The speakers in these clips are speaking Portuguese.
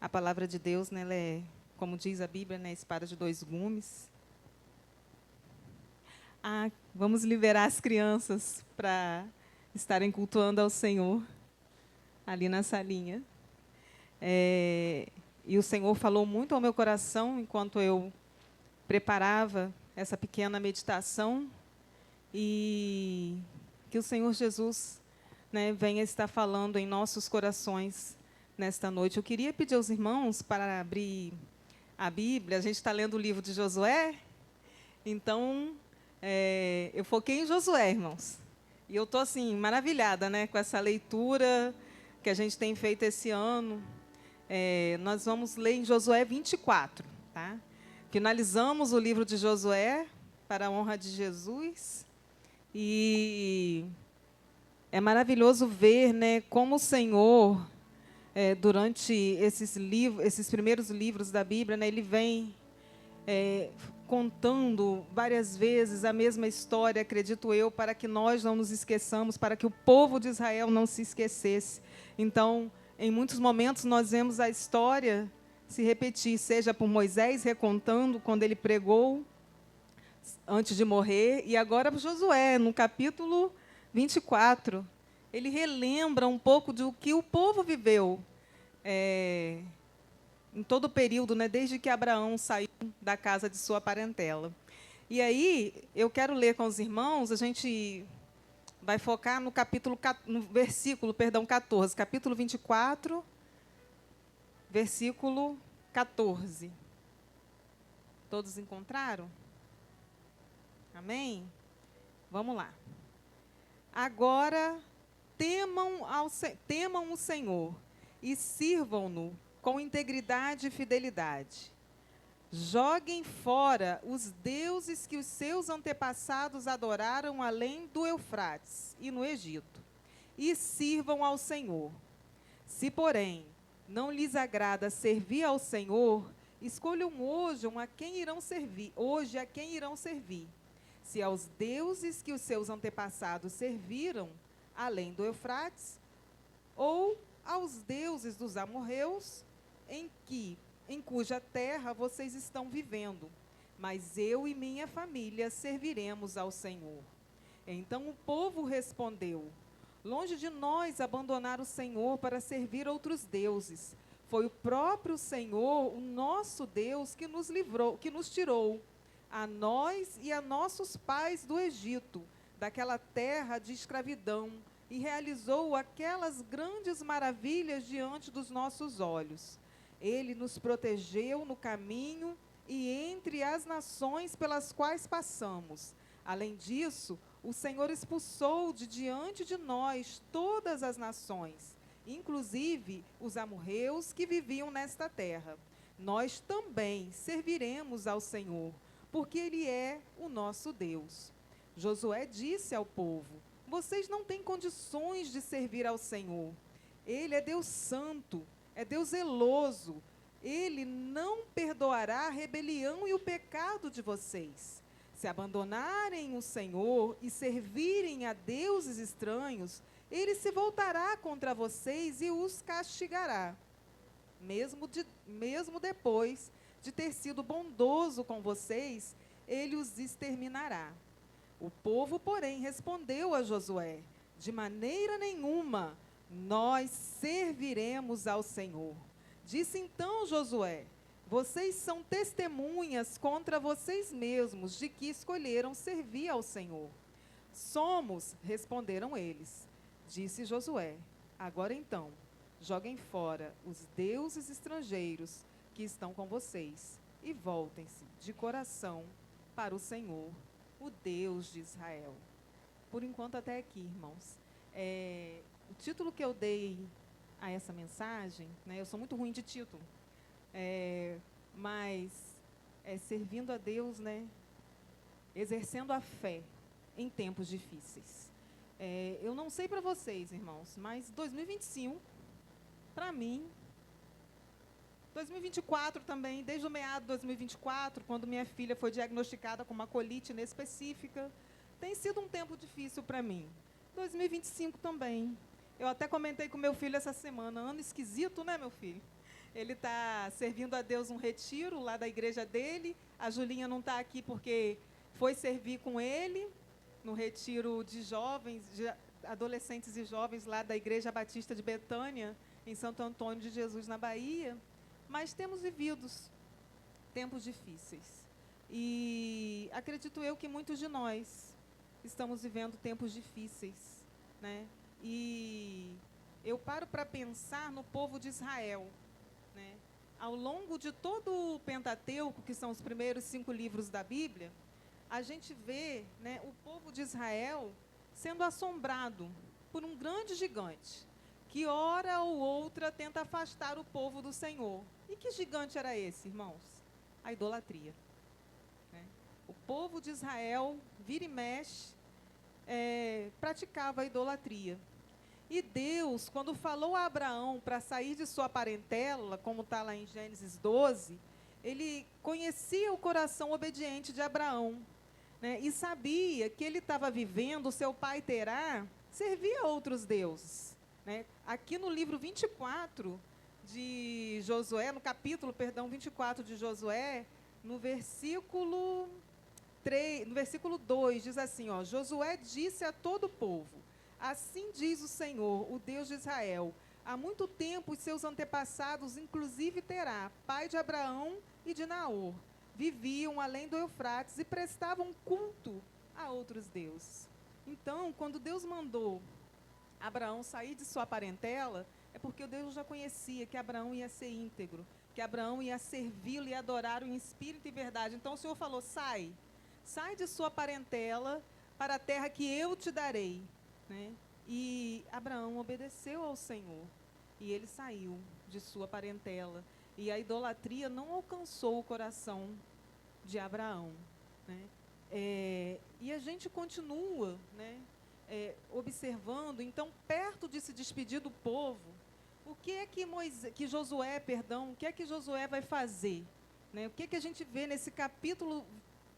A palavra de Deus, né, ela é, como diz a Bíblia, né, espada de dois gumes. Vamos liberar as crianças para estarem cultuando ao Senhor ali na salinha. E o Senhor falou muito ao meu coração enquanto eu preparava essa pequena meditação, e que o Senhor Jesus, né, venha estar falando em nossos corações nesta noite. Eu queria pedir aos irmãos para abrir a Bíblia. A gente está lendo o livro de Josué, então eu foquei em Josué, irmãos. E eu estou assim maravilhada, né, com essa leitura que a gente tem feito esse ano. Nós vamos ler em Josué 24, tá? Finalizamos o livro de Josué para a honra de Jesus. E é maravilhoso ver, né, como o Senhor, durante esses primeiros livros da Bíblia, né, ele vem contando várias vezes a mesma história, acredito eu, para que nós não nos esqueçamos, para que o povo de Israel não se esquecesse. Então, em muitos momentos, nós vemos a história se repetir, seja por Moisés recontando quando ele pregou antes de morrer, e agora por Josué, no capítulo 24. Ele relembra um pouco do que o povo viveu em todo o período, né, desde que Abraão saiu da casa de sua parentela. E aí, eu quero ler com os irmãos, a gente vai focar no versículo 14, capítulo 24, versículo 14. Todos encontraram? Amém? Vamos lá. Agora, temam o Senhor e sirvam-no com integridade e fidelidade. Joguem fora os deuses que os seus antepassados adoraram além do Eufrates e no Egito, e sirvam ao Senhor. Se, porém, não lhes agrada servir ao Senhor, escolham hoje a quem irão servir. Se aos deuses que os seus antepassados serviram, além do Eufrates, ou aos deuses dos amorreus, em cuja terra vocês estão vivendo. Mas eu e minha família serviremos ao Senhor. Então o povo respondeu: longe de nós abandonar o Senhor para servir outros deuses. Foi o próprio Senhor, o nosso Deus, que nos livrou, que nos tirou, a nós e a nossos pais do Egito, daquela terra de escravidão, e realizou aquelas grandes maravilhas diante dos nossos olhos. Ele nos protegeu no caminho e entre as nações pelas quais passamos. Além disso, o Senhor expulsou de diante de nós todas as nações, inclusive os amorreus que viviam nesta terra. Nós também serviremos ao Senhor, porque Ele é o nosso Deus. Josué disse ao povo: vocês não têm condições de servir ao Senhor. Ele é Deus santo, é Deus zeloso. Ele não perdoará a rebelião e o pecado de vocês. Se abandonarem o Senhor e servirem a deuses estranhos, Ele se voltará contra vocês e os castigará, mesmo depois de ter sido bondoso com vocês, Ele os exterminará. O povo, porém, respondeu a Josué: de maneira nenhuma nós serviremos ao Senhor. Disse então Josué: vocês são testemunhas contra vocês mesmos de que escolheram servir ao Senhor. Somos, responderam eles. Disse Josué: agora então, joguem fora os deuses estrangeiros que estão com vocês e voltem-se de coração para o Senhor, o Deus de Israel. Por enquanto, até aqui, irmãos. O título que eu dei a essa mensagem, né, eu sou muito ruim de título, mas servindo a Deus, né, exercendo a fé em tempos difíceis. Eu não sei para vocês, irmãos, mas 2025, para mim, 2024 também, desde o meado de 2024, quando minha filha foi diagnosticada com uma colite inespecífica, tem sido um tempo difícil para mim. 2025 também. Eu até comentei com meu filho essa semana, ano esquisito, né, meu filho? Ele está servindo a Deus um retiro lá da igreja dele. A Julinha não está aqui porque foi servir com ele no retiro de jovens, de adolescentes e jovens lá da Igreja Batista de Betânia, em Santo Antônio de Jesus, na Bahia. Mas temos vivido tempos difíceis. E acredito eu que muitos de nós estamos vivendo tempos difíceis, né? E eu paro para pensar no povo de Israel, né? Ao longo de todo o Pentateuco, que são os primeiros 5 livros da Bíblia, a gente vê, né, o povo de Israel sendo assombrado por um grande gigante, que hora ou outra tenta afastar o povo do Senhor. E que gigante era esse, irmãos? A idolatria. Né? O povo de Israel, vira e mexe, praticava a idolatria. E Deus, quando falou a Abraão para sair de sua parentela, como está lá em Gênesis 12, ele conhecia o coração obediente de Abraão, né, e sabia que ele estava vivendo, o seu pai Terá, servia a outros deuses. Né? Aqui no livro 24 de Josué, no capítulo, 24 de Josué, no versículo 2, diz assim, ó, Josué disse a todo o povo, assim diz o Senhor, o Deus de Israel, há muito tempo os seus antepassados, inclusive Terá, pai de Abraão e de Naor, viviam além do Eufrates e prestavam culto a outros deuses. Então, quando Deus mandou Abraão sair de sua parentela, é porque Deus já conhecia que Abraão ia ser íntegro, que Abraão ia servi-lo e adorar em espírito e verdade. Então o Senhor falou, sai de sua parentela para a terra que eu te darei. Né? E Abraão obedeceu ao Senhor, e ele saiu de sua parentela. E a idolatria não alcançou o coração de Abraão. Né? E a gente continua, né, observando, então, perto de se despedir do povo, o que é que Josué vai fazer? Né? O que é que a gente vê nesse capítulo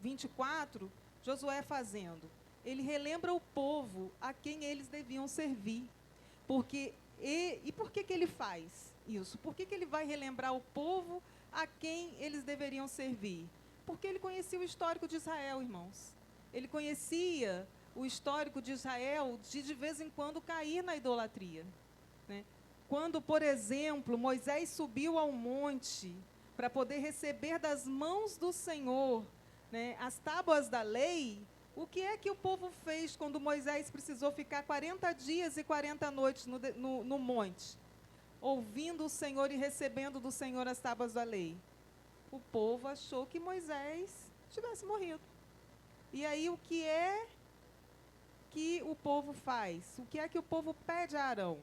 24, Josué fazendo? Ele relembra o povo a quem eles deviam servir. Por que ele faz isso? Por que ele vai relembrar o povo a quem eles deveriam servir? Porque ele conhecia o histórico de Israel, irmãos. Ele conhecia o histórico de Israel de vez em quando cair na idolatria. Né? Quando, por exemplo, Moisés subiu ao monte para poder receber das mãos do Senhor, né, as tábuas da lei, o que é que o povo fez quando Moisés precisou ficar 40 dias e 40 noites no monte, ouvindo o Senhor e recebendo do Senhor as tábuas da lei? O povo achou que Moisés tivesse morrido. E aí o que é que o povo faz? O que é que o povo pede a Arão?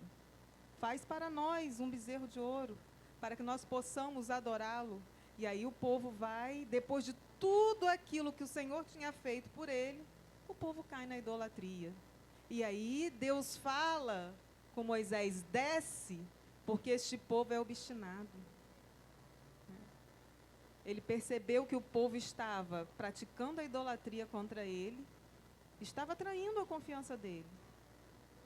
Faz para nós um bezerro de ouro, para que nós possamos adorá-lo. E aí o povo vai, depois de tudo aquilo que o Senhor tinha feito por ele, o povo cai na idolatria. E aí Deus fala com Moisés, desce, porque este povo é obstinado. Ele percebeu que o povo estava praticando a idolatria contra ele, estava traindo a confiança dele.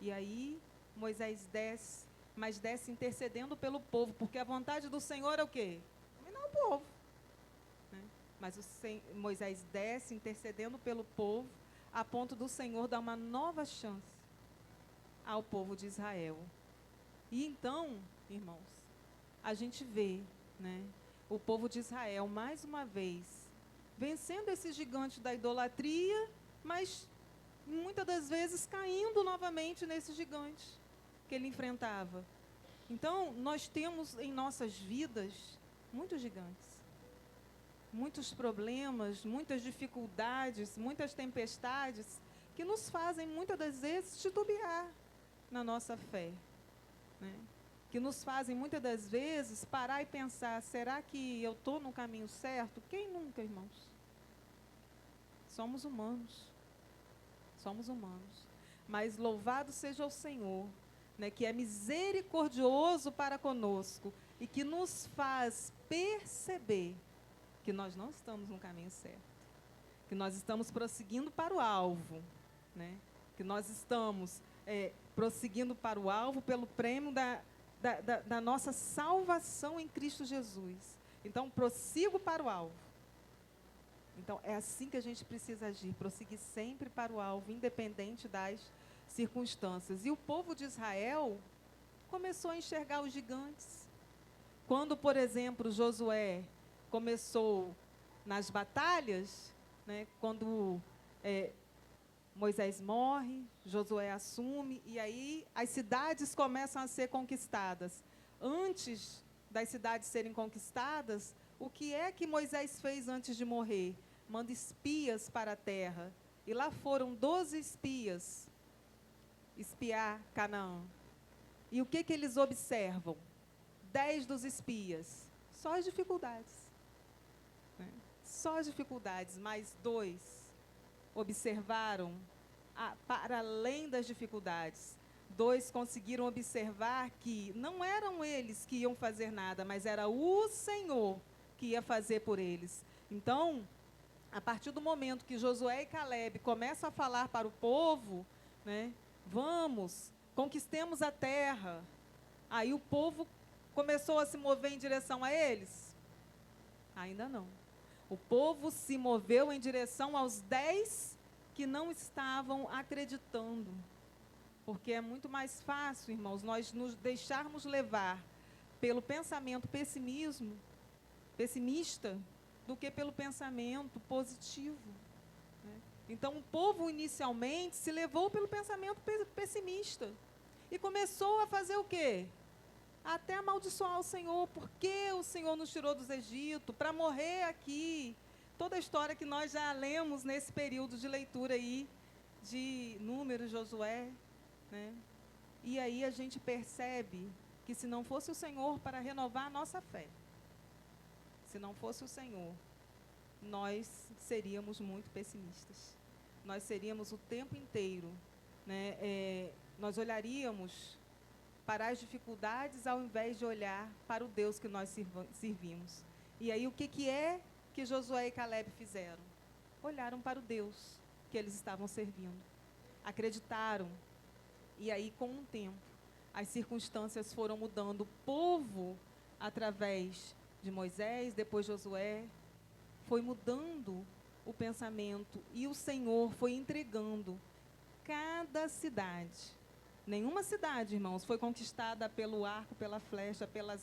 E aí Moisés desce, mas desce intercedendo pelo povo, porque a vontade do Senhor é o quê? Dominar o povo. Né? Mas Moisés desce intercedendo pelo povo, a ponto do Senhor dar uma nova chance ao povo de Israel. E então, irmãos, a gente vê, né, o povo de Israel, mais uma vez, vencendo esse gigante da idolatria, mas muitas das vezes caindo novamente nesse gigante que ele enfrentava. Então, nós temos em nossas vidas muitos gigantes, muitos problemas, muitas dificuldades, muitas tempestades, que nos fazem muitas das vezes titubear na nossa fé, né? Que nos fazem muitas das vezes parar e pensar, será que eu estou no caminho certo? Quem nunca, irmãos? Somos humanos. Somos humanos. Mas louvado seja o Senhor, né, que é misericordioso para conosco e que nos faz perceber que nós não estamos no caminho certo, que nós estamos prosseguindo para o alvo, né, que nós estamos prosseguindo para o alvo pelo prêmio da da nossa salvação em Cristo Jesus. Então, prossigo para o alvo. Então, é assim que a gente precisa agir, prosseguir sempre para o alvo, independente das circunstâncias. E o povo de Israel começou a enxergar os gigantes. Quando, por exemplo, Josué começou nas batalhas, né, quando Moisés morre, Josué assume, e aí as cidades começam a ser conquistadas. Antes das cidades serem conquistadas, o que é que Moisés fez antes de morrer? Manda espias para a terra. E lá foram 12 espias espiar Canaã. E o que eles observam? 10 dos espias, só as dificuldades. Né? Só as dificuldades, mas 2 observaram para além das dificuldades. 2 conseguiram observar que não eram eles que iam fazer nada, mas era o Senhor que ia fazer por eles. Então, a partir do momento que Josué e Caleb começam a falar para o povo, né, vamos, conquistemos a terra, aí o povo começou a se mover em direção a eles? Ainda não. O povo se moveu em direção aos 10 que não estavam acreditando. Porque é muito mais fácil, irmãos, nós nos deixarmos levar pelo pensamento pessimista, do que pelo pensamento positivo. Né? Então, o povo inicialmente se levou pelo pensamento pessimista. E começou a fazer o quê? Até amaldiçoar o Senhor. Por que o Senhor nos tirou dos Egito? Para morrer aqui. Toda a história que nós já lemos nesse período de leitura aí, de Números, Josué. Né? E aí a gente percebe que se não fosse o Senhor para renovar a nossa fé, se não fosse o Senhor, nós seríamos muito pessimistas. Nós seríamos o tempo inteiro, né, nós olharíamos para as dificuldades ao invés de olhar para o Deus que nós servimos. E aí o que é que Josué e Caleb fizeram? Olharam para o Deus que eles estavam servindo. Acreditaram. E aí, com o tempo, as circunstâncias foram mudando. O povo, através de Moisés, depois Josué, foi mudando o pensamento. E o Senhor foi entregando cada cidade. Nenhuma cidade, irmãos, foi conquistada pelo arco, pela flecha, pelas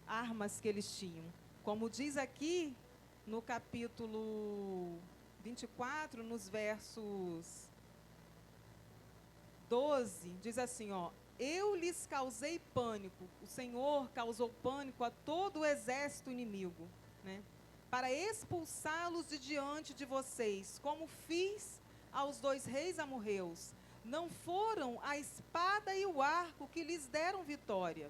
armas que eles tinham. Como diz aqui no capítulo 24, nos versos 12, diz assim, ó: eu lhes causei pânico, o Senhor causou pânico a todo o exército inimigo, né, para expulsá-los de diante de vocês, como fiz aos 2 reis amorreus. Não foram a espada e o arco que lhes deram vitória.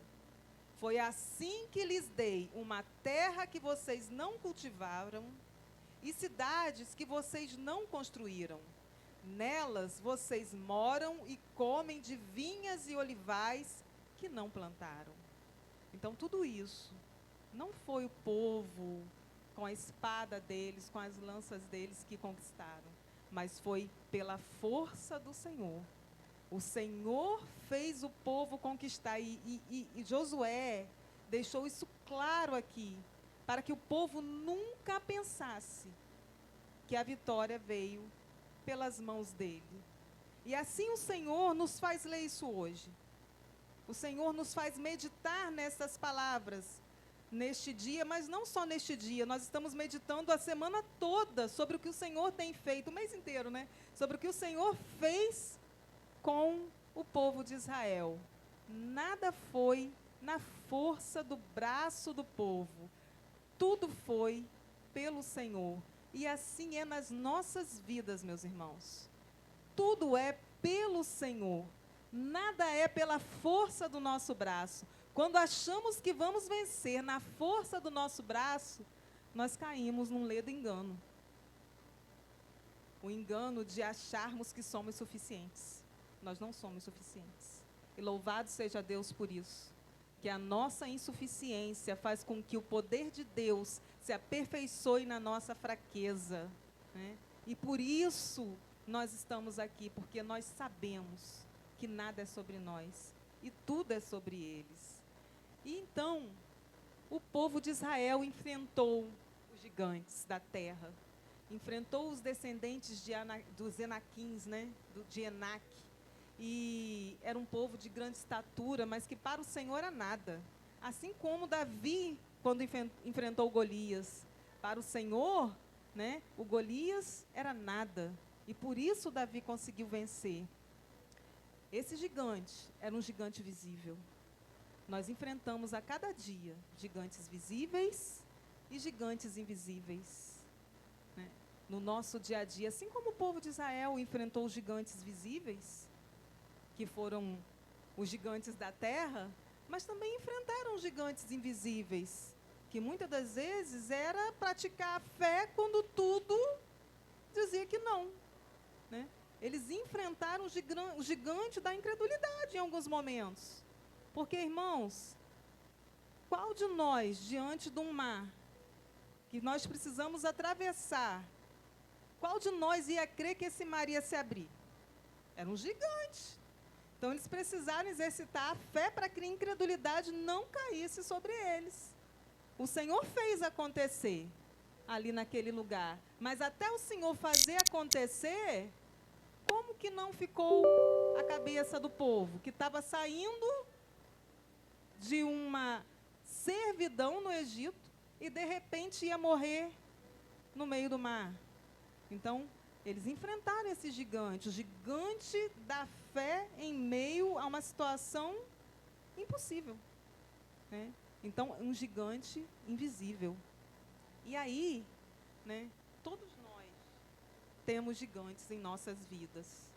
Foi assim que lhes dei uma terra que vocês não cultivaram e cidades que vocês não construíram. Nelas vocês moram e comem de vinhas e olivais que não plantaram. Então, tudo isso não foi o povo com a espada deles, com as lanças deles que conquistaram, mas foi pela força do Senhor. O Senhor fez o povo conquistar, e Josué deixou isso claro aqui, para que o povo nunca pensasse que a vitória veio pelas mãos dele. E assim o Senhor nos faz ler isso hoje. O Senhor nos faz meditar nessas palavras neste dia, mas não só neste dia. Nós estamos meditando a semana toda sobre o que o Senhor tem feito, o mês inteiro, né? Sobre o que o Senhor fez com o povo de Israel. Nada foi na força do braço do povo. Tudo foi pelo Senhor. E assim é nas nossas vidas, meus irmãos. Tudo é pelo Senhor. Nada é pela força do nosso braço. Quando achamos que vamos vencer na força do nosso braço, nós caímos num ledo engano. O engano de acharmos que somos suficientes. Nós não somos suficientes. E louvado seja Deus por isso. Que a nossa insuficiência faz com que o poder de Deus se aperfeiçoe na nossa fraqueza. Né? E por isso nós estamos aqui, porque nós sabemos que nada é sobre nós e tudo é sobre eles. E então, o povo de Israel enfrentou os gigantes da terra, enfrentou os descendentes dos Enaquins, né? De Enac. E era um povo de grande estatura, mas que para o Senhor era nada. Assim como Davi, quando enfrentou Golias, para o Senhor, né, o Golias era nada. E por isso Davi conseguiu vencer. Esse gigante era um gigante visível. Nós enfrentamos a cada dia gigantes visíveis e gigantes invisíveis, né? No nosso dia a dia, assim como o povo de Israel enfrentou os gigantes visíveis, que foram os gigantes da terra, mas também enfrentaram os gigantes invisíveis, que muitas das vezes era praticar a fé quando tudo dizia que não, né? Eles enfrentaram o gigante da incredulidade em alguns momentos. Porque, irmãos, qual de nós, diante de um mar que nós precisamos atravessar, qual de nós ia crer que esse mar ia se abrir? Era um gigante. Então, eles precisaram exercitar a fé para que a incredulidade não caísse sobre eles. O Senhor fez acontecer ali naquele lugar. Mas até o Senhor fazer acontecer, como que não ficou a cabeça do povo que estava saindo de uma servidão no Egito e, de repente, ia morrer no meio do mar? Então, eles enfrentaram esse gigante, o gigante da fé em meio a uma situação impossível, né? Então, um gigante invisível. E aí, né, todos nós temos gigantes em nossas vidas.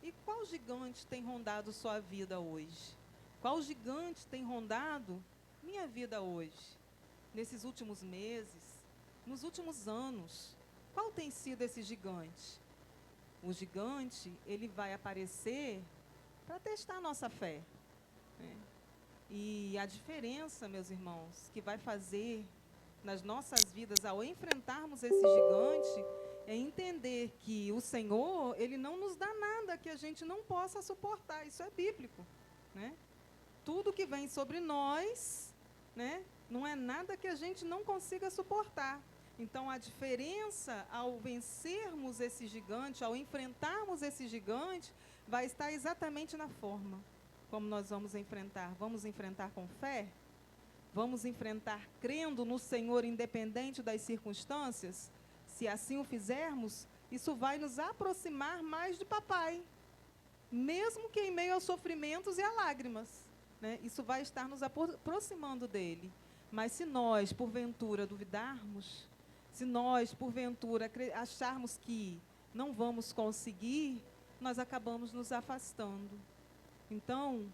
E qual gigante tem rondado sua vida hoje? Qual gigante tem rondado minha vida hoje? Nesses últimos meses, nos últimos anos, qual tem sido esse gigante? O gigante, ele vai aparecer para testar a nossa fé, né? E a diferença, meus irmãos, que vai fazer nas nossas vidas ao enfrentarmos esse gigante é entender que o Senhor, ele não nos dá nada que a gente não possa suportar. Isso é bíblico, né? Tudo que vem sobre nós, né, não é nada que a gente não consiga suportar. Então, a diferença ao vencermos esse gigante, ao enfrentarmos esse gigante, vai estar exatamente na forma como nós vamos enfrentar. Vamos enfrentar com fé? Vamos enfrentar crendo no Senhor, independente das circunstâncias? Se assim o fizermos, isso vai nos aproximar mais de papai, mesmo que em meio aos sofrimentos e a lágrimas, né? Isso vai estar nos aproximando dele. Mas se nós, porventura, duvidarmos, se nós, porventura, acharmos que não vamos conseguir, nós acabamos nos afastando. Então,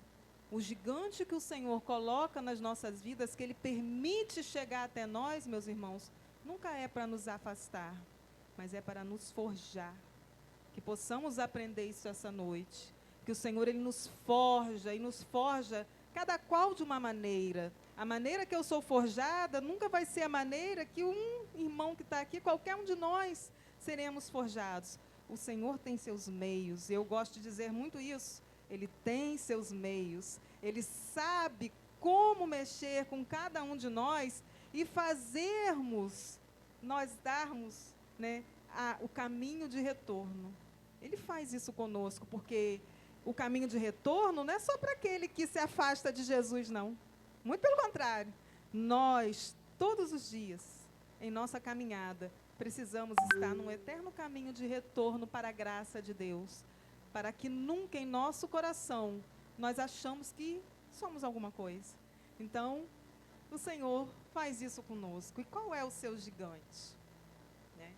o gigante que o Senhor coloca nas nossas vidas, que Ele permite chegar até nós, meus irmãos, nunca é para nos afastar, mas é para nos forjar. Que possamos aprender isso essa noite. Que o Senhor, Ele nos forja, e nos forja cada qual de uma maneira. A maneira que eu sou forjada nunca vai ser a maneira que um irmão que está aqui, qualquer um de nós, seremos forjados. O Senhor tem seus meios, eu gosto de dizer muito isso. Ele tem seus meios, Ele sabe como mexer com cada um de nós e nós darmos, né, o caminho de retorno. Ele faz isso conosco, porque o caminho de retorno não é só para aquele que se afasta de Jesus, não. Muito pelo contrário. Nós, todos os dias, em nossa caminhada, precisamos estar num eterno caminho de retorno para a graça de Deus, para que nunca em nosso coração nós achamos que somos alguma coisa. Então, o Senhor faz isso conosco. E qual é o seu gigante? Né?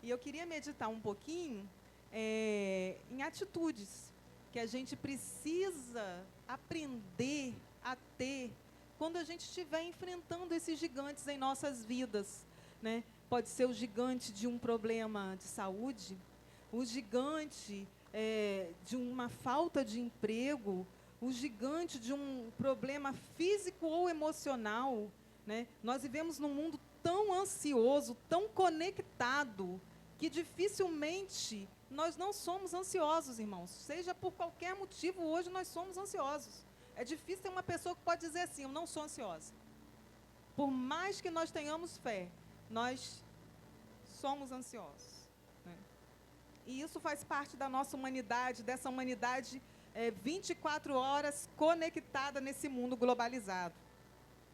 E eu queria meditar um pouquinho em atitudes que a gente precisa aprender a ter quando a gente estiver enfrentando esses gigantes em nossas vidas, né? Pode ser o gigante de um problema de saúde, o gigante de uma falta de emprego, o gigante de um problema físico ou emocional, né? Nós vivemos num mundo tão ansioso, tão conectado, que dificilmente nós não somos ansiosos, irmãos. Seja por qualquer motivo, hoje nós somos ansiosos. É difícil ter uma pessoa que pode dizer assim, eu não sou ansiosa. Por mais que nós tenhamos fé, nós somos ansiosos, né? E isso faz parte da nossa humanidade, dessa humanidade 24 horas conectada nesse mundo globalizado.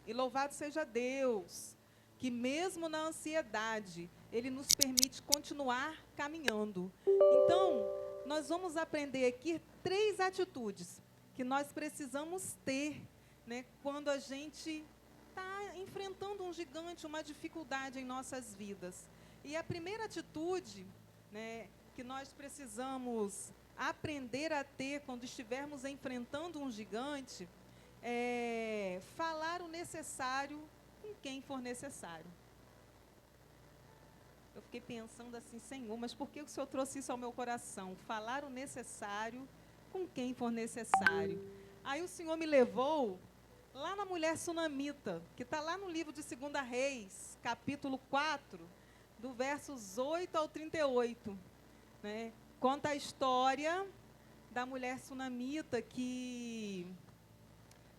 E louvado seja Deus, que mesmo na ansiedade, Ele nos permite continuar caminhando. Então, nós vamos aprender aqui 3 atitudes que nós precisamos ter, né, quando a gente está enfrentando um gigante, uma dificuldade em nossas vidas. E a primeira atitude, né, que nós precisamos aprender a ter quando estivermos enfrentando um gigante, é falar o necessário com quem for necessário. Eu fiquei pensando assim, Senhor, mas por que o Senhor trouxe isso ao meu coração? Falar o necessário com quem for necessário. Aí o Senhor me levou lá na mulher sunamita, que está lá no livro de 2 Reis, capítulo 4, do versos 8 ao 38. Né? Conta a história da mulher sunamita que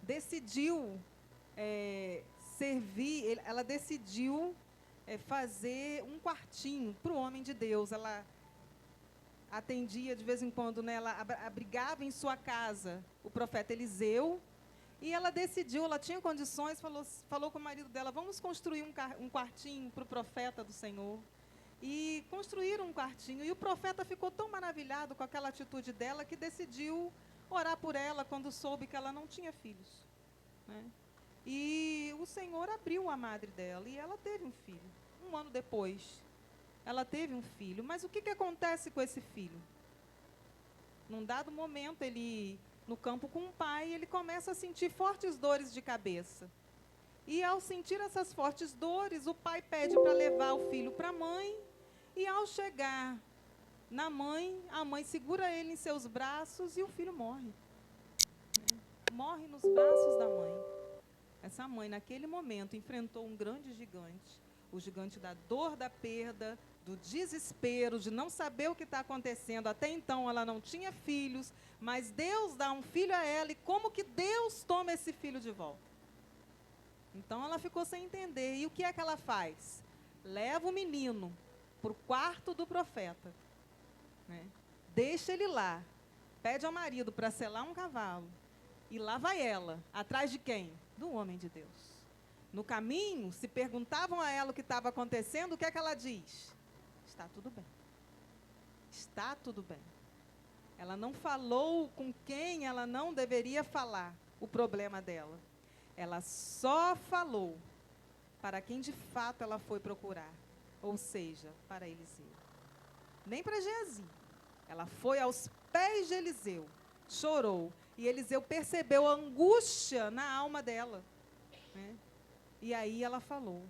decidiu servir, ela decidiu fazer um quartinho para o homem de Deus. Ela atendia de vez em quando, né, ela abrigava em sua casa o profeta Eliseu, e ela decidiu, ela tinha condições, falou com o marido dela, vamos construir um quartinho para o profeta do Senhor. E construíram um quartinho, e o profeta ficou tão maravilhado com aquela atitude dela, que decidiu orar por ela quando soube que ela não tinha filhos, né? E o Senhor abriu a madre dela, e ela teve um filho. 1 ano depois, ela teve um filho. Mas o que acontece com esse filho? Num dado momento, ele, no campo com o pai, ele começa a sentir fortes dores de cabeça. E ao sentir essas fortes dores, o pai pede para levar o filho para a mãe, e ao chegar na mãe, a mãe segura ele em seus braços e o filho morre. Morre nos braços da mãe. Essa mãe, naquele momento, enfrentou um grande gigante. O gigante da dor, da perda, do desespero, de não saber o que está acontecendo. Até então, ela não tinha filhos, mas Deus dá um filho a ela, e como que Deus toma esse filho de volta? Então, ela ficou sem entender. E o que é que ela faz? Leva o menino para o quarto do profeta, né? Deixa ele lá, pede ao marido para selar um cavalo, e lá vai ela, atrás de quem? Do homem de Deus. No caminho, se perguntavam a ela o que estava acontecendo, o que é que ela diz? Está tudo bem. Está tudo bem. Ela não falou com quem ela não deveria falar o problema dela. Ela só falou para quem de fato ela foi procurar, ou seja, para Eliseu. Nem para Geazi. Ela foi aos pés de Eliseu, chorou, e Eliseu percebeu a angústia na alma dela, né? E aí ela falou,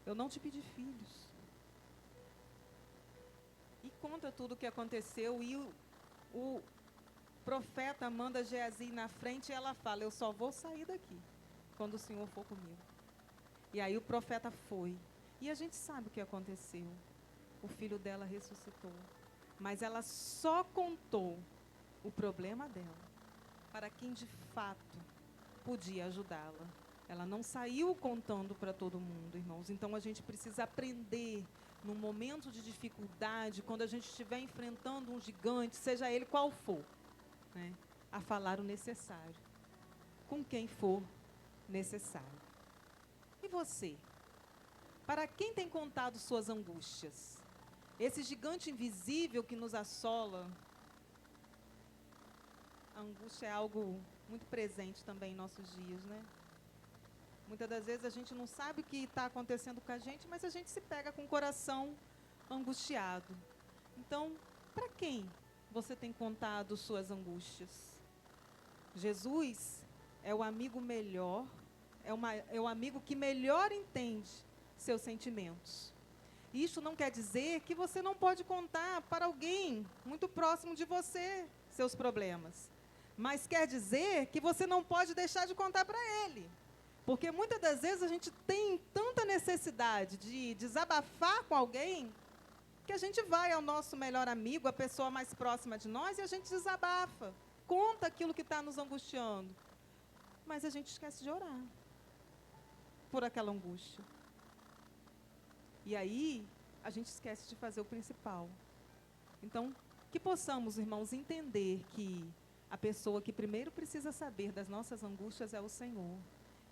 eu não te pedi filhos. E conta tudo o que aconteceu, e o profeta manda Geazi na frente, e ela fala, eu só vou sair daqui quando o Senhor for comigo. E aí o profeta foi, e a gente sabe o que aconteceu. O filho dela ressuscitou, mas ela só contou o problema dela para quem de fato podia ajudá-la. Ela não saiu contando para todo mundo, irmãos. Então a gente precisa aprender, num momento de dificuldade, quando a gente estiver enfrentando um gigante, seja ele qual for, né, a falar o necessário, com quem for necessário. E você? Para quem tem contado suas angústias? Esse gigante invisível que nos assola, a angústia é algo muito presente também em nossos dias, né? Muitas das vezes a gente não sabe o que está acontecendo com a gente, mas a gente se pega com o coração angustiado. Então, para quem você tem contado suas angústias? Jesus é o amigo melhor, é o amigo que melhor entende seus sentimentos. Isso não quer dizer que você não pode contar para alguém muito próximo de você seus problemas, mas quer dizer que você não pode deixar de contar para ele. Porque muitas das vezes a gente tem tanta necessidade de desabafar com alguém, que a gente vai ao nosso melhor amigo, a pessoa mais próxima de nós, e a gente desabafa, conta aquilo que está nos angustiando. mas a gente esquece de orar por aquela angústia. E aí, a gente esquece de fazer o principal. Então, que possamos, irmãos, entender que a pessoa que primeiro precisa saber das nossas angústias é o Senhor.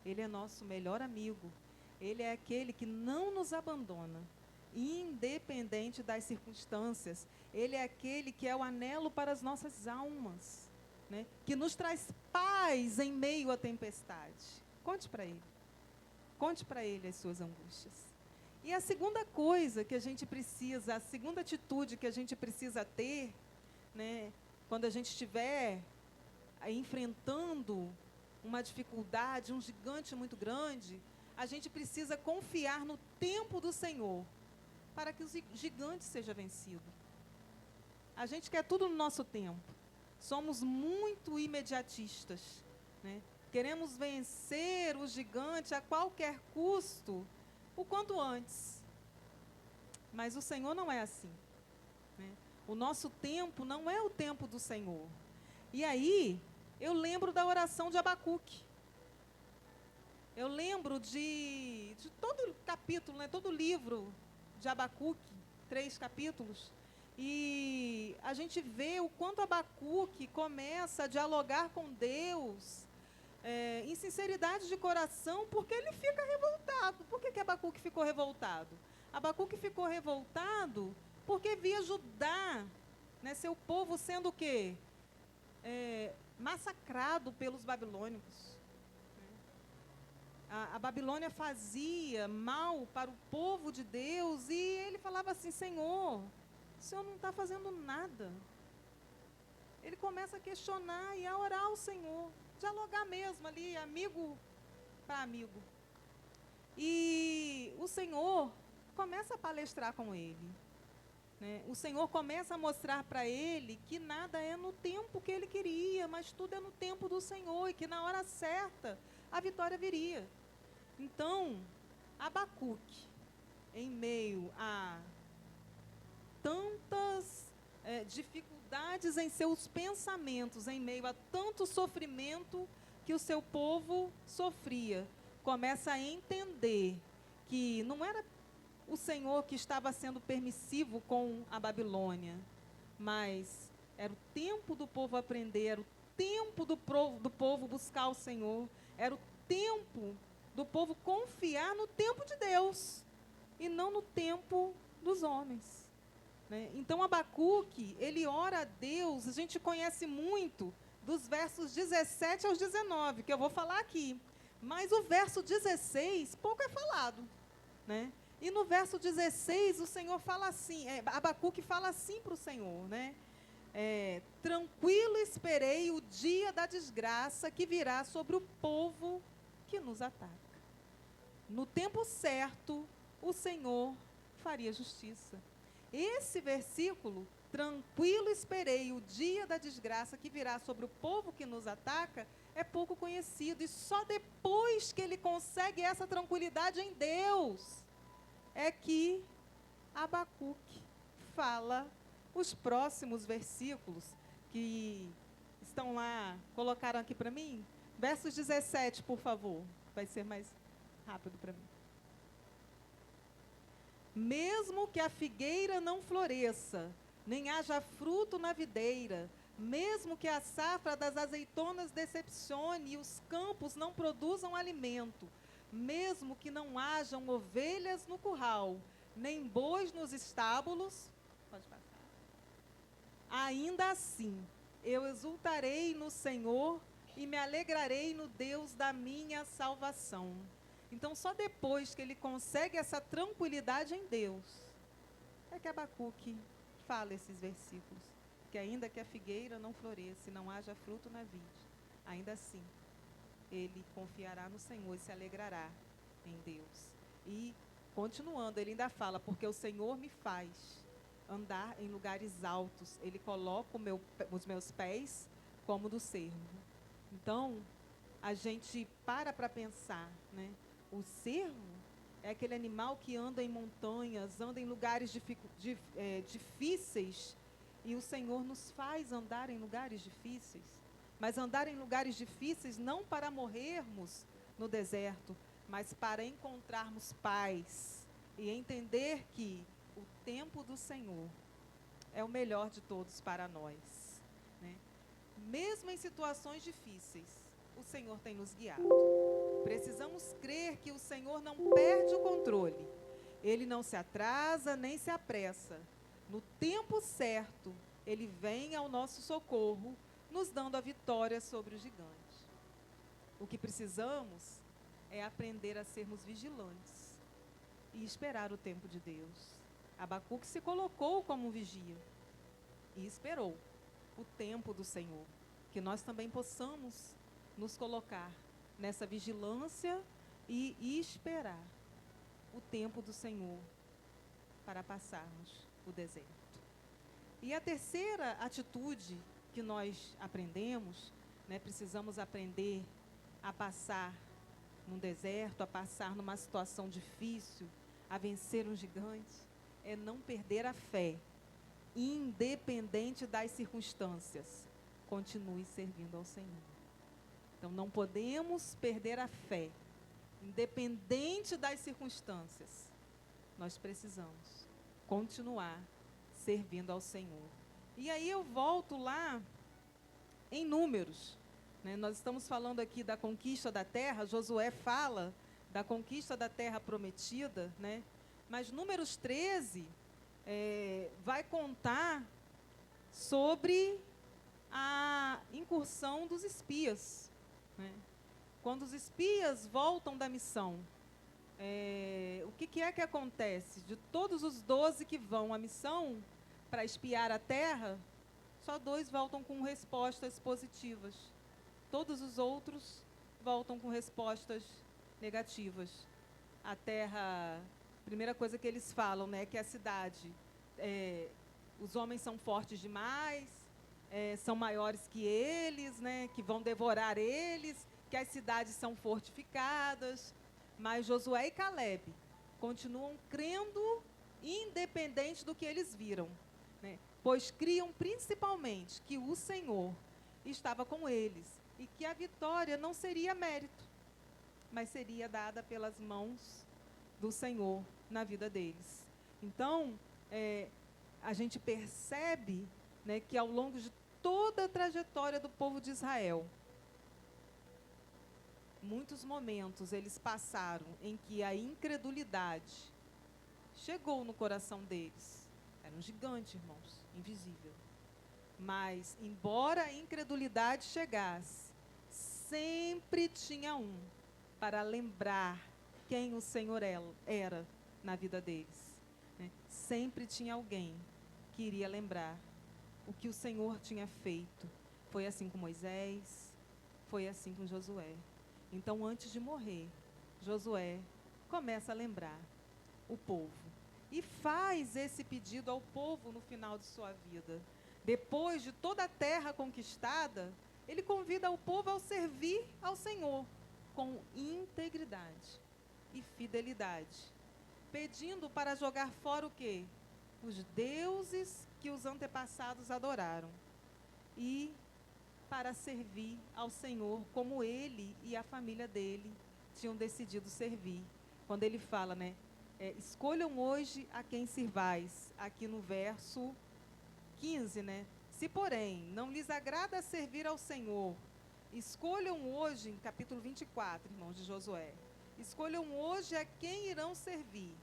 Ele é nosso melhor amigo. Ele é aquele que não nos abandona, independente das circunstâncias. Ele é aquele que é o anelo para as nossas almas, né? Que nos traz paz em meio à tempestade. Conte para ele. Conte para ele as suas angústias. E a segunda coisa que a gente precisa, a segunda atitude que a gente precisa ter, né, quando a gente estiver enfrentando uma dificuldade, um gigante muito grande, a gente precisa confiar no tempo do Senhor para que o gigante seja vencido. A gente quer tudo no nosso tempo. Somos muito imediatistas, né? Queremos vencer o gigante a qualquer custo, o quanto antes. Mas o Senhor não é assim, né? O nosso tempo não é o tempo do Senhor. E aí, eu lembro da oração de Abacuque. Eu lembro de todo capítulo, né, todo livro de Abacuque, 3 capítulos. E a gente vê o quanto Abacuque começa a dialogar com Deus, em sinceridade de coração, porque ele fica revoltado. Por que Abacuque ficou revoltado? Abacuque ficou revoltado porque via Judá, né, seu povo sendo o quê? Massacrado pelos babilônicos. A Babilônia fazia mal para o povo de Deus e ele falava assim: Senhor, o Senhor não está fazendo nada. Ele começa a questionar e a orar ao Senhor, dialogar mesmo ali, amigo para amigo. E o Senhor começa a palestrar com ele, né? O Senhor começa a mostrar para ele que nada é no tempo que ele queria, mas tudo é no tempo do Senhor e que na hora certa a vitória viria. Então, Abacuque, em meio a tantas dificuldades em seus pensamentos, em meio a tanto sofrimento que o seu povo sofria, começa a entender que não era o Senhor que estava sendo permissivo com a Babilônia, mas era o tempo do povo aprender, era o tempo do povo buscar o Senhor, era o tempo do povo confiar no tempo de Deus e não no tempo dos homens, né? Então, Abacuque, ele ora a Deus, a gente conhece muito dos versos 17 aos 19, que eu vou falar aqui, mas o verso 16, pouco é falado, né? E no verso 16, o Senhor fala assim, Abacuque fala assim para o Senhor, né? Tranquilo esperei o dia da desgraça que virá sobre o povo que nos ataca. No tempo certo, o Senhor faria justiça. Esse versículo, tranquilo esperei o dia da desgraça que virá sobre o povo que nos ataca, é pouco conhecido. E só depois que ele consegue essa tranquilidade em Deus, é que Abacuque fala os próximos versículos que estão lá, colocaram aqui para mim. Versos 17, por favor, vai ser mais rápido para mim. Mesmo que a figueira não floresça, nem haja fruto na videira, mesmo que a safra das azeitonas decepcione e os campos não produzam alimento, mesmo que não hajam ovelhas no curral, nem bois nos estábulos, pode passar. Ainda assim, eu exultarei no Senhor e me alegrarei no Deus da minha salvação. Então, só depois que ele consegue essa tranquilidade em Deus, é que Abacuque fala esses versículos. Que ainda que a figueira não floresça e não haja fruto na vide, ainda assim, ele confiará no Senhor e se alegrará em Deus. E, continuando, ele ainda fala, porque o Senhor me faz andar em lugares altos, ele coloca os meus pés como do cervo. Então, a gente para pensar, né? O cervo é aquele animal que anda em montanhas, anda em lugares difíceis, e o Senhor nos faz andar em lugares difíceis. mas andar em lugares difíceis não para morrermos no deserto, mas para encontrarmos paz e entender que o tempo do Senhor é o melhor de todos para nós, né? Mesmo em situações difíceis, o Senhor tem nos guiado. Precisamos crer que o Senhor não perde o controle. Ele não se atrasa nem se apressa. No tempo certo, Ele vem ao nosso socorro, nos dando a vitória sobre o gigante. O que precisamos é aprender a sermos vigilantes e esperar o tempo de Deus. Abacuque se colocou como vigia e esperou o tempo do Senhor. Que nós também possamos nos colocar nessa vigilância e esperar o tempo do Senhor para passarmos o deserto. E a terceira atitude que nós aprendemos, né, precisamos aprender a passar num deserto, a passar numa situação difícil, a vencer um gigante, é não perder a fé, independente das circunstâncias. Continue servindo ao Senhor. Então, não podemos perder a fé, independente das circunstâncias. Nós precisamos continuar servindo ao Senhor. E aí eu volto lá em Números, né? Nós estamos falando aqui da conquista da terra. Josué fala da conquista da terra prometida, né? Mas Números 13 vai contar sobre a incursão dos espias, né? Quando os espias voltam da missão, o que é que acontece? De todos os 12 que vão à missão para espiar a terra, só 2 voltam com respostas positivas. Todos os outros voltam com respostas negativas. A terra, primeira coisa que eles falam, né, que a cidade, os homens são fortes demais, são maiores que eles, né, que vão devorar eles, que as cidades são fortificadas. Mas Josué e Caleb continuam crendo, independente do que eles viram, né, pois criam principalmente que o Senhor estava com eles e que a vitória não seria mérito, mas seria dada pelas mãos do Senhor na vida deles. Então, a gente percebe, né, que ao longo de toda a trajetória do povo de Israel, muitos momentos eles passaram em que a incredulidade chegou no coração deles. Era um gigante, irmãos, invisível. Mas, embora a incredulidade chegasse, sempre tinha um para lembrar quem o Senhor era na vida deles, né? Sempre tinha alguém que iria lembrar o que o Senhor tinha feito. Foi assim com Moisés, foi assim com Josué. Então, antes de morrer, Josué começa a lembrar o povo e faz esse pedido ao povo no final de sua vida. Depois de toda a terra conquistada, ele convida o povo a servir ao Senhor com integridade e fidelidade, pedindo para jogar fora o quê? Os deuses que os antepassados adoraram e para servir ao Senhor como ele e a família dele tinham decidido servir. Quando ele fala, né, escolham hoje a quem sirvais, aqui no verso 15, né? Se, porém, não lhes agrada servir ao Senhor, escolham hoje, em capítulo 24, irmãos de Josué, escolham hoje a quem irão servir.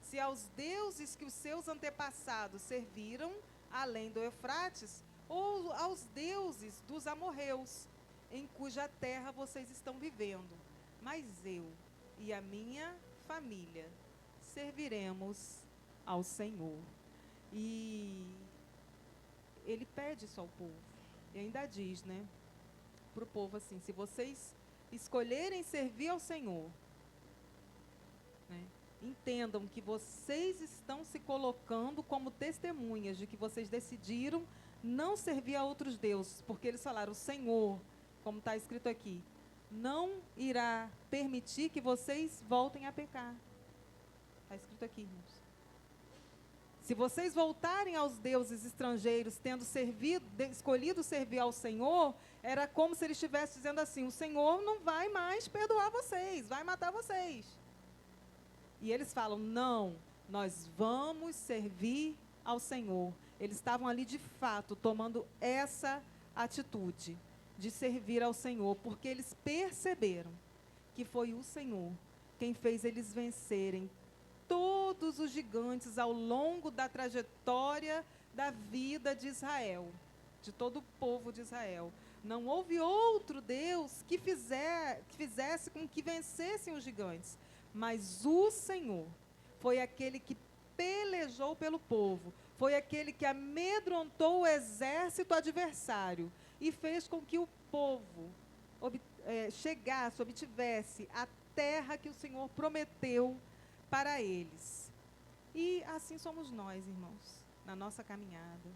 Se aos deuses que os seus antepassados serviram, além do Eufrates, ou aos deuses dos amorreus, em cuja terra vocês estão vivendo. Mas eu e a minha família serviremos ao Senhor. E ele pede isso ao povo. E ainda diz, né, para o povo assim: se vocês escolherem servir ao Senhor, né, entendam que vocês estão se colocando como testemunhas de que vocês decidiram não servir a outros deuses, porque eles falaram: o Senhor, como está escrito aqui, não irá permitir que vocês voltem a pecar. Está escrito aqui, irmãos. Se vocês voltarem aos deuses estrangeiros, tendo escolhido servir ao Senhor, era como se ele estivesse dizendo assim: o Senhor não vai mais perdoar vocês, vai matar vocês. E eles falam: não, nós vamos servir ao Senhor. Eles estavam ali de fato tomando essa atitude de servir ao Senhor, porque eles perceberam que foi o Senhor quem fez eles vencerem todos os gigantes ao longo da trajetória da vida de Israel, de todo o povo de Israel. Não houve outro Deus que fizesse com que vencessem os gigantes, mas o Senhor foi aquele que pelejou pelo povo, foi aquele que amedrontou o exército adversário e fez com que o povo obtivesse a terra que o Senhor prometeu para eles. E assim somos nós, irmãos, na nossa caminhada.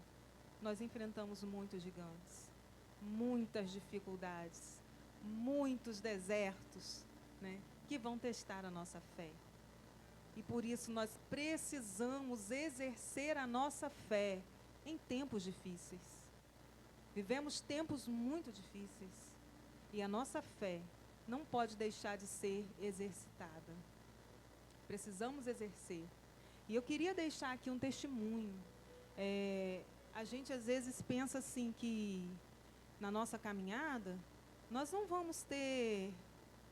Nós enfrentamos muitos gigantes, muitas dificuldades, muitos desertos, né, que vão testar a nossa fé. E por isso nós precisamos exercer a nossa fé em tempos difíceis. Vivemos tempos muito difíceis e a nossa fé não pode deixar de ser exercitada. Precisamos exercer. E eu queria deixar aqui um testemunho. A gente às vezes pensa assim que na nossa caminhada nós não vamos ter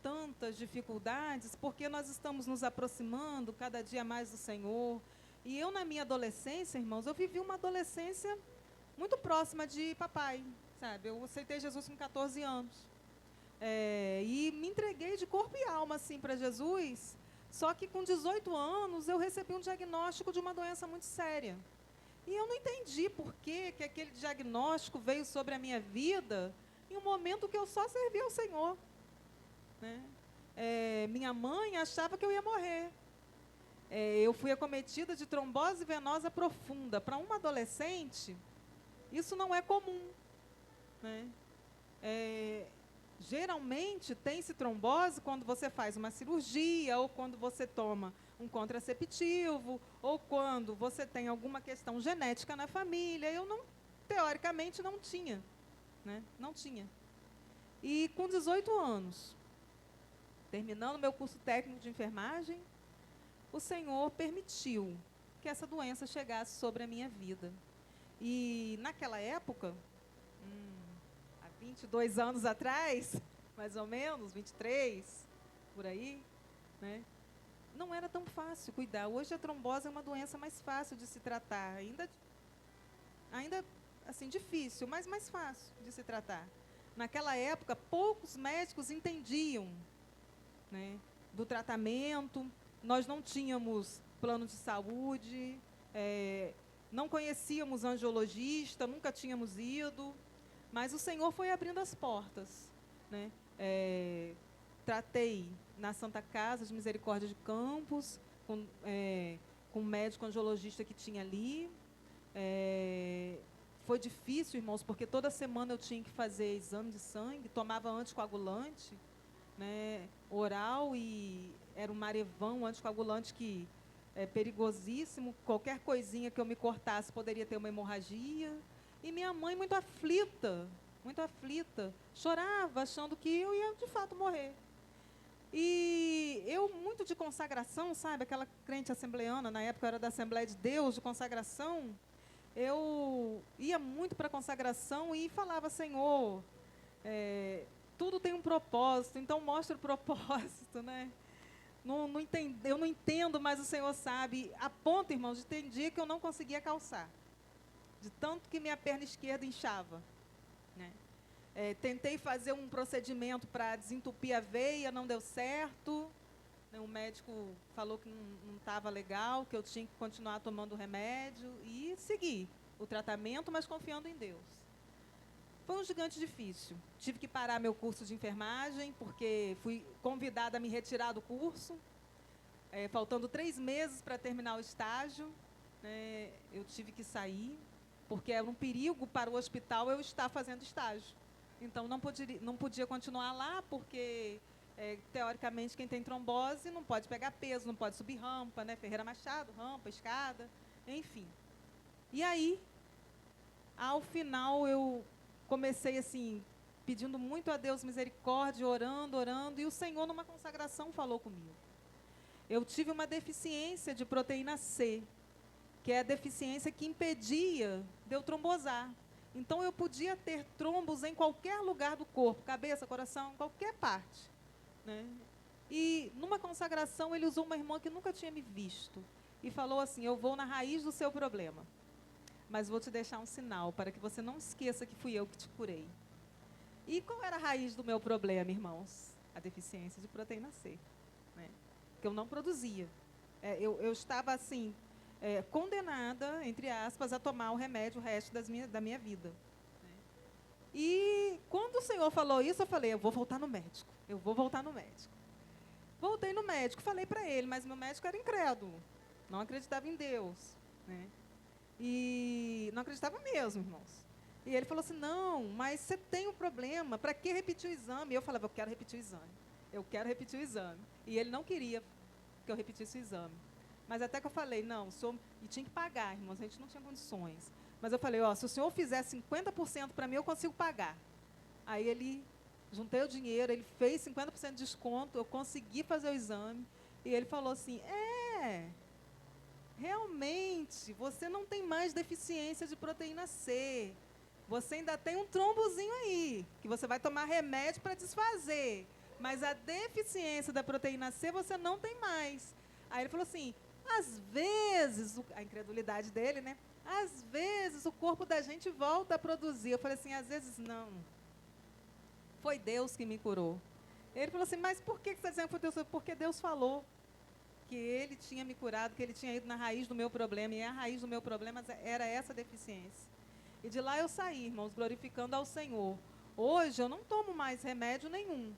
tantas dificuldades porque nós estamos nos aproximando cada dia mais do Senhor. E eu, na minha adolescência, irmãos, eu vivi uma adolescência muito próxima de papai, sabe? Eu aceitei Jesus com 14 anos. E me entreguei de corpo e alma, assim, para Jesus. Só que com 18 anos, eu recebi um diagnóstico de uma doença muito séria. E eu não entendi por que aquele diagnóstico veio sobre a minha vida em um momento que eu só servia ao Senhor. Né? Minha mãe achava que eu ia morrer. Eu fui acometida de trombose venosa profunda. Para uma adolescente, isso não é comum. Né? Geralmente tem-se trombose quando você faz uma cirurgia, ou quando você toma um contraceptivo, ou quando você tem alguma questão genética na família. Eu não, teoricamente, não tinha. Né? Não tinha. E com 18 anos, terminando meu curso técnico de enfermagem, o Senhor permitiu que essa doença chegasse sobre a minha vida. E naquela época, há 22 anos atrás, mais ou menos, 23, por aí, né? Não era tão fácil cuidar. Hoje a trombose é uma doença mais fácil de se tratar. Ainda assim, difícil, mas mais fácil de se tratar. Naquela época, poucos médicos entendiam, né, do tratamento. Nós não tínhamos plano de saúde, não conhecíamos angiologista, nunca tínhamos ido, mas o Senhor foi abrindo as portas. Né? Tratei na Santa Casa de Misericórdia de Campos, com um médico angiologista que tinha ali. Foi difícil, irmãos, porque toda semana eu tinha que fazer exame de sangue, tomava anticoagulante, né, oral, e era um Marevan, um anticoagulante que é perigosíssimo. Qualquer coisinha que eu me cortasse poderia ter uma hemorragia. E minha mãe muito aflita, chorava achando que eu ia de fato morrer. E eu, muito de consagração, sabe, aquela crente assembleana, na época eu era da Assembleia de Deus, de consagração, eu ia muito para a consagração e falava: Senhor, tudo tem um propósito, então mostra o propósito, né? Eu não entendo, mas o Senhor sabe. A ponto, irmãos, de ter dia que eu não conseguia calçar, de tanto que minha perna esquerda inchava. Né? Tentei fazer um procedimento para desentupir a veia, não deu certo. O médico falou que não estava legal, que eu tinha que continuar tomando o remédio e seguir o tratamento, mas confiando em Deus. Foi um gigante difícil. Tive que parar meu curso de enfermagem, porque fui convidada a me retirar do curso. Faltando 3 meses para terminar o estágio, eu tive que sair, porque era um perigo para o hospital eu estar fazendo estágio. Então, não podia continuar lá, porque, teoricamente, quem tem trombose não pode pegar peso, não pode subir rampa, né? Ferreira Machado, rampa, escada. enfim. E aí, ao final, eu comecei assim, pedindo muito a Deus misericórdia, orando, orando, e o Senhor, numa consagração, falou comigo. Eu tive uma deficiência de proteína C, que é a deficiência que impedia de eu trombosar. Então, eu podia ter trombos em qualquer lugar do corpo, cabeça, coração, qualquer parte, né? E, numa consagração, ele usou uma irmã que nunca tinha me visto e falou assim: eu vou na raiz do seu problema, mas vou te deixar um sinal para que você não esqueça que fui eu que te curei. E qual era a raiz do meu problema, irmãos? A deficiência de proteína C, né? Que eu não produzia. Eu estava assim, condenada, entre aspas, a tomar o remédio o resto da minha vida. Né? E quando o Senhor falou isso, eu falei: eu vou voltar no médico. Eu vou voltar no médico. Voltei no médico, falei para ele, mas meu médico era incrédulo, não acreditava em Deus, né? E não acreditava mesmo, irmãos. E ele falou assim: não, mas você tem um problema, para que repetir o exame? E eu falava: eu quero repetir o exame, eu quero repetir o exame. E ele não queria que eu repetisse o exame. Mas até que eu falei: não, o senhor... E tinha que pagar, irmãos, a gente não tinha condições. Mas eu falei: ó, se o senhor fizer 50% para mim, eu consigo pagar. Aí ele... Juntei o dinheiro, ele fez 50% de desconto, eu consegui fazer o exame. E ele falou assim: realmente, você não tem mais deficiência de proteína C. Você ainda tem um trombozinho aí, que você vai tomar remédio para desfazer. Mas a deficiência da proteína C você não tem mais. Aí ele falou assim: às vezes, a incredulidade dele, né? Às vezes o corpo da gente volta a produzir. Eu falei assim: às vezes não. Foi Deus que me curou. Ele falou assim: mas por que você está dizendo que foi Deus? Porque Deus falou que Ele tinha me curado, que Ele tinha ido na raiz do meu problema, e a raiz do meu problema era essa deficiência. E de lá eu saí, irmãos, glorificando ao Senhor. Hoje eu não tomo mais remédio nenhum.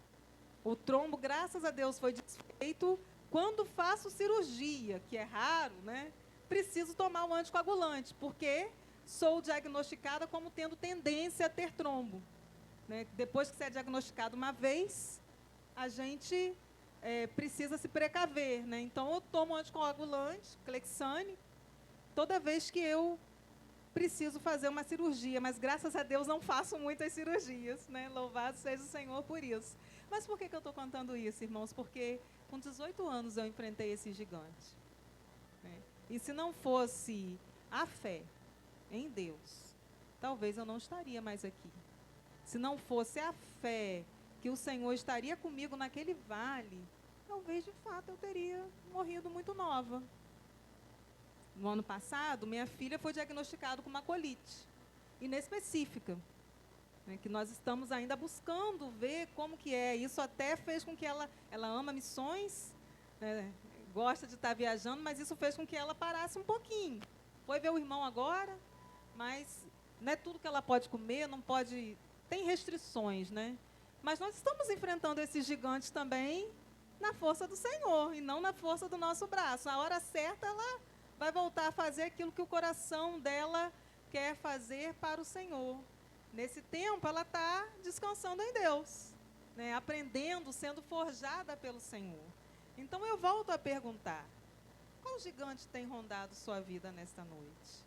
O trombo, graças a Deus, foi desfeito. Quando faço cirurgia, que é raro, né? Preciso tomar um anticoagulante, porque sou diagnosticada como tendo tendência a ter trombo. Né? Depois que você é diagnosticado uma vez, a gente precisa se precaver. Né? Então, eu tomo anticoagulante, Clexane, toda vez que eu preciso fazer uma cirurgia. Mas, graças a Deus, não faço muitas cirurgias. Né? Louvado seja o Senhor por isso. Mas por que eu estou contando isso, irmãos? Porque com 18 anos eu enfrentei esse gigante. Né? E se não fosse a fé em Deus, talvez eu não estaria mais aqui. Se não fosse a fé que o Senhor estaria comigo naquele vale, talvez, de fato, eu teria morrido muito nova. No ano passado, minha filha foi diagnosticada com uma colite inespecífica, né, que nós estamos ainda buscando ver como que é. Isso até fez com que ela ama missões, né, gosta de estar viajando, mas isso fez com que ela parasse um pouquinho. Foi ver o irmão agora, mas não é tudo que ela pode comer, não pode... Tem restrições, né? Mas nós estamos enfrentando esses gigantes também na força do Senhor e não na força do nosso braço. Na hora certa, ela vai voltar a fazer aquilo que o coração dela quer fazer para o Senhor. Nesse tempo, ela está descansando em Deus, né? Aprendendo, sendo forjada pelo Senhor. Então, eu volto a perguntar: qual gigante tem rondado sua vida nesta noite?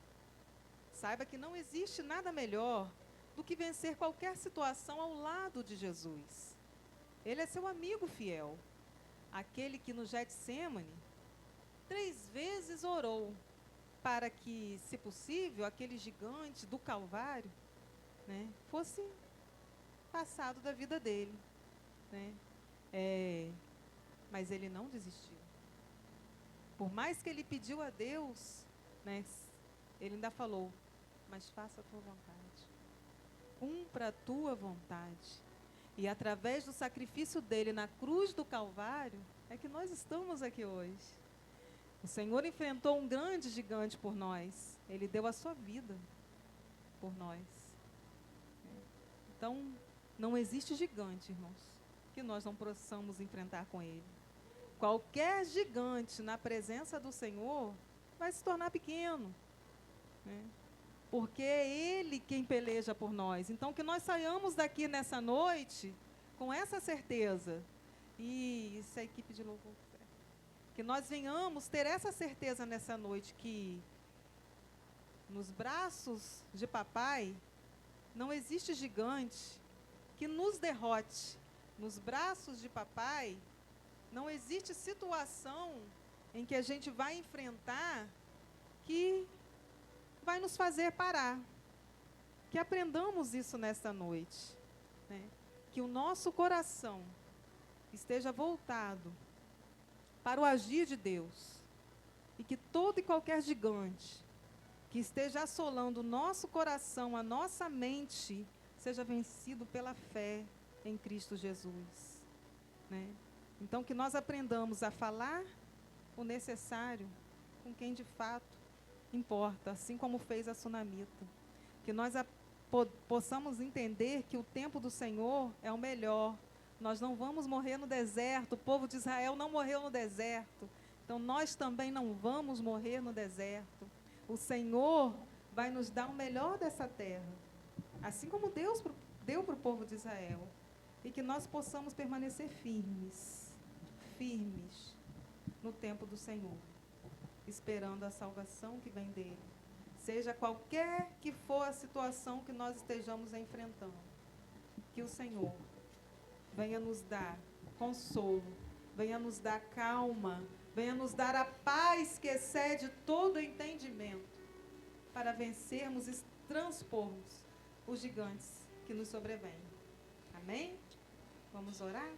Saiba que não existe nada melhor do que vencer qualquer situação ao lado de Jesus. Ele é seu amigo fiel, aquele que no Getsêmani 3 vezes orou para que, se possível, aquele gigante do Calvário, né, fosse passado da vida dele. Né? Mas ele não desistiu. Por mais que ele pediu a Deus, né, ele ainda falou: mas faça a tua vontade. Cumpra a tua vontade. E através do sacrifício dele na cruz do Calvário, é que nós estamos aqui hoje. O Senhor enfrentou um grande gigante por nós. Ele deu a sua vida por nós. Então, não existe gigante, irmãos, que nós não possamos enfrentar com ele. Qualquer gigante na presença do Senhor vai se tornar pequeno, né? Porque é Ele quem peleja por nós. Então, que nós saiamos daqui nessa noite com essa certeza. E isso é a equipe de louvor. Que nós venhamos ter essa certeza nessa noite, que Nos braços de papai, não existe gigante que nos derrote. Nos braços de papai, não existe situação em que a gente vai enfrentar que vai nos fazer parar. Que aprendamos isso nesta noite, né? Que o nosso coração esteja voltado para o agir de Deus e que todo e qualquer gigante que esteja assolando o nosso coração, a nossa mente, seja vencido pela fé em Cristo Jesus, né? Então, que nós aprendamos a falar o necessário com quem de fato importa, assim como fez a sunamita. Que nós possamos entender que o tempo do Senhor é o melhor. Nós não vamos morrer no deserto, o povo de Israel não morreu no deserto, então nós também não vamos morrer no deserto. O Senhor vai nos dar o melhor dessa terra, assim como Deus deu para o povo de Israel. E que nós possamos permanecer firmes no tempo do Senhor, esperando a salvação que vem dele. Seja qualquer que for a situação que nós estejamos enfrentando, que o Senhor venha nos dar consolo, venha nos dar calma, venha nos dar a paz que excede todo entendimento, para vencermos e transpormos os gigantes que nos sobrevêm. Amém? Vamos orar?